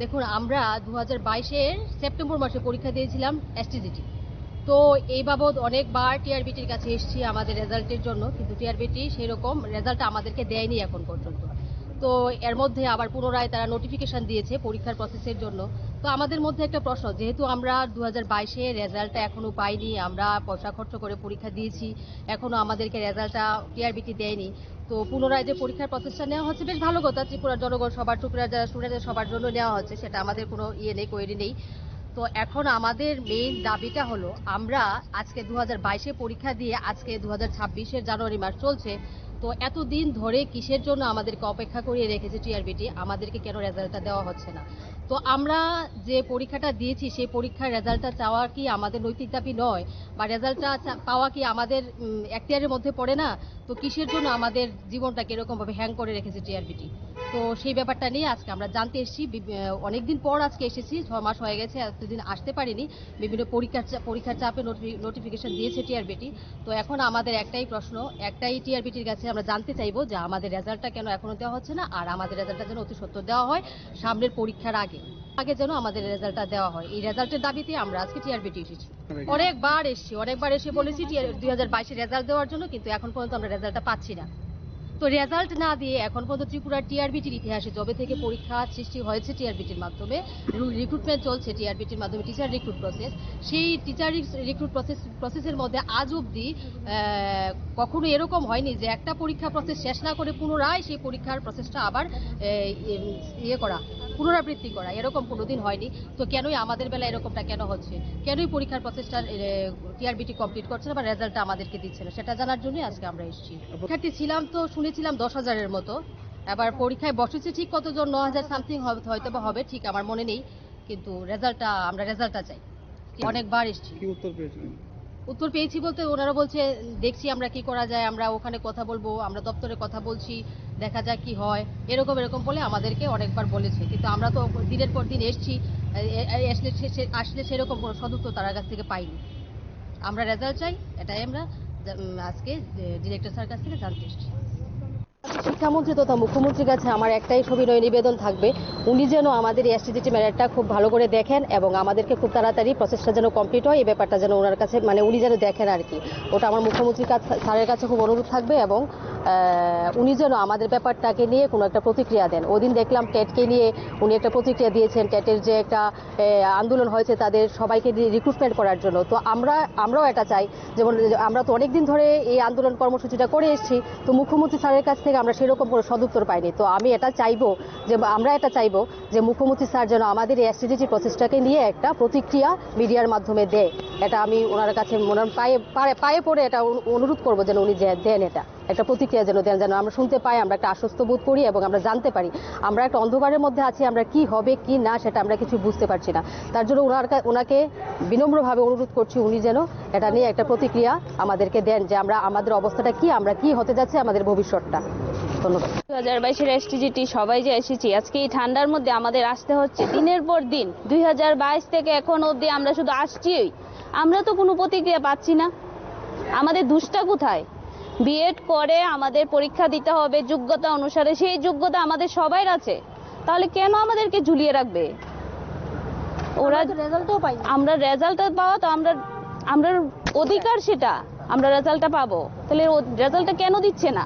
দেখুন, আমরা 2022-এর সেপ্টেম্বর মাসে পরীক্ষা দিয়েছিলাম এসটিজিটি। তো এই বাবদ অনেকবার টিআরবিটির কাছে এসেছি আমাদের রেজাল্টের জন্য, কিন্তু টিআরবিটি সেরকম রেজাল্ট আমাদেরকে দেয়নি এখন পর্যন্ত। তো এর মধ্যে আবার পুনরায় তারা নোটিফিকেশন দিয়েছে পরীক্ষার প্রসেসের জন্য। তো আমাদের মধ্যে একটা প্রশ্ন, যেহেতু আমরা 2022-এর রেজাল্টটা এখনো পাইনি, আমরা পয়সা খরচ করে পরীক্ষা দিয়েছি, এখনো আমাদেরকে রেজাল্টটা টিআরবিটি দেয়নি। তো পুনরায় যে পরীক্ষার প্রসেসটা নেওয়া হচ্ছে বেশ ভালো কথা, ত্রিপুরার জনগণ সবার, ত্রিপুরার যারা স্টুডেন্টদের সবার জন্য নেওয়া হচ্ছে, সেটা আমাদের কোনো নেই, কোয়েরি নেই। তো এখন আমাদের মেইন দাবিটা হলো, আমরা আজকে 2022-এ পরীক্ষা দিয়ে আজকে 2026-এর জানুয়ারি মাস চলছে। তো এতদিন ধরে কিসের জন্য আমাদেরকে অপেক্ষা করিয়ে রেখেছে টিআরবিটি, আমাদেরকে কেন রেজাল্টটা দেওয়া হচ্ছে না? তো আমরা যে পরীক্ষাটা দিয়েছি সেই পরীক্ষার রেজাল্টটা চাওয়া কি আমাদের নৈতিক দাবি নয়, বা রেজাল্টটা পাওয়া কি আমাদের এখতিয়ারের মধ্যে পড়ে না? তো কিসের জন্য আমাদের জীবনটাকে এরকমভাবে হ্যাং করে রেখেছে টিআরবিটি? তো সেই ব্যাপারটা নিয়ে আজকে আমরা জানতে এসেছি। অনেকদিন পর আজকে এসেছি, 6 মাস হয়ে গেছে, এতদিন আসতে পারিনি। বিভিন্ন পরীক্ষার চাপে নোটিফিকেশন দিয়েছে টিআরবিটি। তো এখন আমাদের একটাই প্রশ্ন, একটাই টিআরবিটির কাছে আমরা জানতে চাইবো যে আমাদের রেজাল্টটা কেন এখনো দেওয়া হচ্ছে না, আর আমাদের রেজাল্টটা যেন অতি সত্বর দেওয়া হয় সামনের পরীক্ষার আগে যেন আমাদের রেজাল্টটা দেওয়া হয়। এই রেজাল্টের দাবিতে আমরা আজকে টিআরবিটি এসেছি। অনেকবার এসে বলেছি 2022-এর রেজাল্ট দেওয়ার জন্য, কিন্তু এখন পর্যন্ত আমরা রেজাল্টটা পাচ্ছি না। তো রেজাল্ট না দিয়ে এখন পর্যন্ত ত্রিপুরার টিআরবিটির ইতিহাসে যবে থেকে পরীক্ষা সৃষ্টি হয়েছে টিআরবিটির মাধ্যমে, রিক্রুটমেন্ট চলছে টিআরবিটির মাধ্যমে, টিচার রিক্রুট প্রসেস, সেই টিচার রিক্রুট প্রসেসের মধ্যে আজ অবধি কখনো এরকম হয়নি যে একটা পরীক্ষা প্রসেস শেষ না করে পুনরায় সেই পরীক্ষার প্রসেসটা আবার পুনরাবৃত্তি করা, এরকম কোনোদিন হয়নি। তো কেনই আমাদের বেলা এরকমটা কেন হচ্ছে? কেনই পরীক্ষার প্রসেসটা টিআরবিটি কমপ্লিট করছে না বা রেজাল্টটা আমাদেরকে দিচ্ছে না, সেটা জানার জন্যই আজকে আমরা এসেছি। শিক্ষার্থী ছিলাম তো শুনেছিলাম 10,000-এর মতো। এবার পরীক্ষায় বসেছে ঠিক কতজন, 9,000 সামথিং হয়তো বা হবে, ঠিক আমার মনে নেই। কিন্তু আমরা রেজাল্টটা চাই। অনেকবার এসেছি। কি উত্তর পেয়েছিলেন? উত্তর পেয়েছি বলতে ওনারা বলছে দেখছি আমরা কি করা যায়, আমরা ওখানে কথা বলবো, আমরা দপ্তরে কথা বলছি, দেখা যাক কি হয়, এরকম বলে আমাদেরকে অনেকবার বলেছে। কিন্তু আমরা তো দিনের পর দিন এসছি, আসলে সেরকম কোনো সদুত্তর তার কাছ থেকে পাইনি। আমরা রেজাল্ট চাই, এটাই আমরা আজকে ডিরেক্টর স্যার কাছ থেকে জানতে এসেছি। শিক্ষামন্ত্রী তথা মুখ্যমন্ত্রীর কাছে আমার একটাই সবিনয় নিবেদন থাকবে, উনি যেন আমাদের এই এসটিজিটি ম্যাটারটা খুব ভালো করে দেখেন এবং আমাদেরকে খুব তাড়াতাড়ি প্রসেসটা যেন কমপ্লিট হয়, এই ব্যাপারটা যেন ওনার কাছে উনি যেন দেখেন আর কি। ওটা আমার মুখ্যমন্ত্রী স্যারের কাছে খুব অনুরোধ থাকবে, এবং উনি যেন আমাদের ব্যাপারটাকে নিয়ে কোনো একটা প্রতিক্রিয়া দেন। ওদিন দেখলাম টেটকে নিয়ে উনি একটা প্রতিক্রিয়া দিয়েছেন, টেটের যে একটা আন্দোলন হয়েছে তাদের সবাইকে রিক্রুটমেন্ট করার জন্য। তো আমরাও এটা চাই, যেমন আমরা তো অনেকদিন ধরে এই আন্দোলন কর্মসূচিটা করে এসেছি, তো মুখ্যমন্ত্রী স্যারের কাছ থেকে আমরা সেরকম কোনো সদুত্তর পাইনি। তো আমরা এটা চাইবো যে মুখ্যমন্ত্রী স্যার যেন আমাদের এই এসটিজিটি প্রসেসটাকে নিয়ে একটা প্রতিক্রিয়া মিডিয়ার মাধ্যমে দেয়। এটা আমি ওনার কাছে পায়ে পড়ে এটা অনুরোধ করবো যেন উনি দেন, এটা একটা প্রতিক্রিয়া যেন দেন, যেন আমরা শুনতে পাই, আমরা একটা আশ্বস্ত বোধ করি এবং আমরা জানতে পারি। আমরা একটা অন্ধকারের মধ্যে আছি, আমরা কি হবে কি না সেটা আমরা কিছু বুঝতে পারছি না। তার জন্য ওনাকে বিনম্রভাবে অনুরোধ করছি উনি যেন এটা নিয়ে একটা প্রতিক্রিয়া আমাদেরকে দেন, যে আমাদের অবস্থাটা কি, আমরা কি হতে যাচ্ছে, আমাদের ভবিষ্যৎটা। ধন্যবাদ। 2022-এর এসটিজিটি সবাই যে এসেছি, আজকে এই ঠান্ডার মধ্যে আমাদের আসতে হচ্ছে দিনের পর দিন। 2022 থেকে এখন অবধি আমরা শুধু আসছি, আমরা তো কোনো প্রতিক্রিয়া পাচ্ছি না। আমাদের দুষ্টা কোথায়? বিএড করে আমাদের পরীক্ষা দিতে হবে যোগ্যতা অনুসারে, সেই যোগ্যতা আমাদের সবাই আছে, তাহলে কেন আমাদেরকে ঝুলিয়ে রাখবে? ওরা রেজাল্টও পাই, আমরা রেজাল্টটা পাওয়া তো আমরা অধিকার, সেটা আমরা রেজাল্টটা পাবো, তাহলে রেজাল্টটা কেন দিচ্ছে না?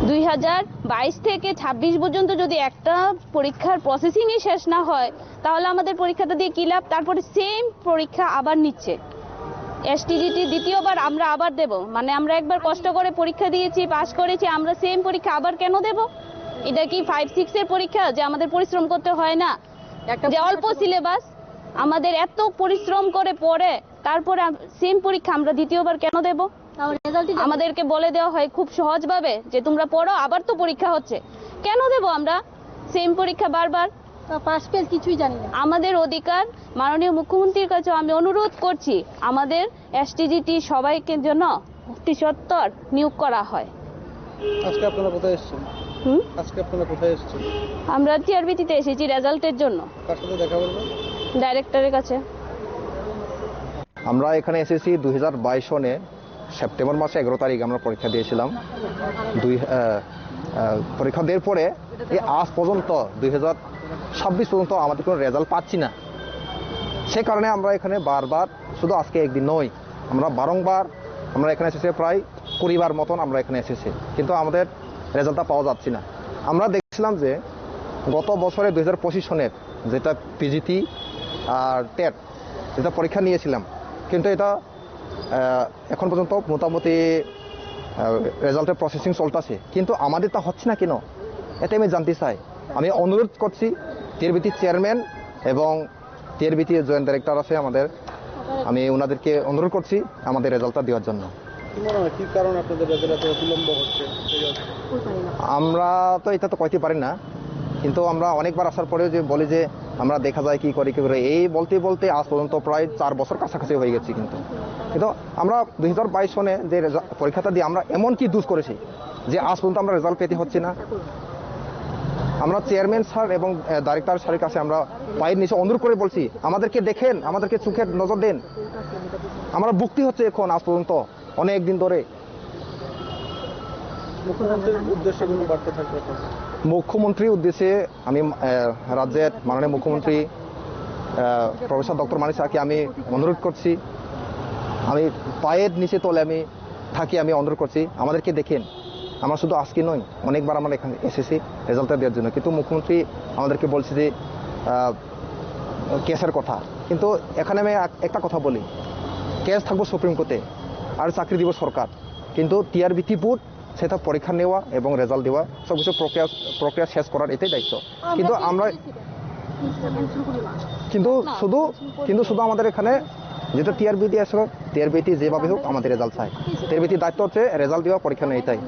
2022 থেকে 26 পর্যন্ত যদি একটা পরীক্ষার প্রসেসিংই শেষ না হয়, তাহলে আমাদের পরীক্ষাটা দিয়ে কি লাভ? তারপরে সেম পরীক্ষা আবার নিচ্ছে। এসটিজিটি দ্বিতীয়বার আমরা আবার দেব, মানে আমরা একবার কষ্ট করে পরীক্ষা দিয়েছি, পাস করেছি, আমরা সেম পরীক্ষা আবার কেন দেব? এটা কি 5-6 এর পরীক্ষা যে আমাদের পরিশ্রম করতে হয় না? যে অল্প সিলেবাস, আমাদের এত পরিশ্রম করে পড়ে তারপরে সেম পরীক্ষা আমরা দ্বিতীয়বার কেন দেব? আমাদেরকে বলে দেওয়া হয় খুব সহজভাবে যে তোমরা পড়ো, আবার তো পরীক্ষা হচ্ছে, কেন দেব আমরা সেম পরীক্ষা বারবার? পাস ফেল কিছুই জানি না। আমাদের অধিকার, মাননীয় মুখ্যমন্ত্রীর কাছে আমি অনুরোধ করছি, আমাদের এসটিজিটি সবাইকে জন্য অতি সত্বর নিয়োগ করা হয়। আজকে আপনারা কোথায় এসেছেন? আমরা টিআরবিটিতে এসেছি রেজাল্টের জন্য। কার সাথে দেখা বলবেন? ডাইরেক্টরের কাছে। আমরা এখানে এসেছি 2022 সনে সেপ্টেম্বর মাসে 11 তারিখ আমরা পরীক্ষা দিয়েছিলাম। পরীক্ষা দেওয়ার পরে এই আজ পর্যন্ত 2026 পর্যন্ত আমাদের কোনো রেজাল্ট পাচ্ছি না। সে কারণে আমরা এখানে বারবার, শুধু আজকে একদিন নয়, আমরা বারংবার আমরা এখানে এসেছি, প্রায় 20 বার মতন আমরা এখানে এসেছি, কিন্তু আমাদের রেজাল্টটা পাওয়া যাচ্ছে না। আমরা দেখছিলাম যে গত বছরে 2025 সনের যেটা পিজিটি আর টেট যেটা পরীক্ষা নিয়েছিলাম, কিন্তু এটা এখন পর্যন্ত মোটামুটি রেজাল্টের প্রসেসিং চলতেছে, কিন্তু আমাদের তা হচ্ছে না কেন, এটা আমি জানতে চাই। আমি অনুরোধ করছি টিআরবিটি চেয়ারম্যান এবং টিআরবিটি জয়েন্ট ডাইরেক্টর আছে আমাদের, আমি ওনাদেরকে অনুরোধ করছি আমাদের রেজাল্টটা দেওয়ার জন্য। কি মনে হয় কি কারণে আপনাদের রেজাল্ট এত বিলম্ব হচ্ছে? আমরা তো এটা তো কইতে পারি না, কিন্তু আমরা অনেকবার আসার পরেও যে বলি যে আমরা দেখা যায় কি করে এই বলতে বলতে আজ পর্যন্ত প্রায় 4 বছর কাছাকাছি হয়ে গেছে। কিন্তু আমরা 2022 সনে যে পরীক্ষাটা দিয়ে আমরা এমন কি দোষ করেছি যে আজ পর্যন্ত আমরা রেজাল্ট পেতে হচ্ছে না। আমরা চেয়ারম্যান স্যার এবং ডাইরেক্টর স্যারের কাছে আমরা পায়ের নিচে অনুরোধ করে বলছি, আমাদেরকে দেখেন, আমাদেরকে চোখের নজর দেন। আমরা ভুক্তি হচ্ছে এখন আজ পর্যন্ত অনেক দিন ধরে। মুখ্যমন্ত্রীর উদ্দেশ্যে কোনো বার্তা থাকবে? মুখ্যমন্ত্রীর উদ্দেশ্যে আমি রাজ্যের মাননীয় মুখ্যমন্ত্রী প্রফেসর ডক্টর মানিক স্যারকে আমি অনুরোধ করছি, আমি পায়ের নিচে তলে আমি থাকি, আমি অনুরোধ করছি আমাদেরকে দেখেন। আমরা শুধু আজকে নয়, অনেকবার আমরা এখানে এসেছি রেজাল্টটা দেওয়ার জন্য, কিন্তু মুখ্যমন্ত্রী আমাদেরকে বলছে যে কেসের কথা। কিন্তু এখানে আমি একটা কথা বলি, কেস থাকবো সুপ্রিম কোর্টে আর চাকরি দিব সরকার, কিন্তু টিআরবিটি বোর্ড সেটা পরীক্ষা নেওয়া এবং রেজাল্ট দেওয়া সবকিছু প্রক্রিয়া শেষ করার এটাই দায়িত্ব। কিন্তু আমরা শুধু আমাদের এখানে যেটা টিআরবিটি আসলে টিআরবিটি যেভাবে হোক আমাদের রেজাল্ট চাই। টিআরবিটির দায়িত্ব হচ্ছে রেজাল্ট দেওয়া, পরীক্ষা নেই, এটাই।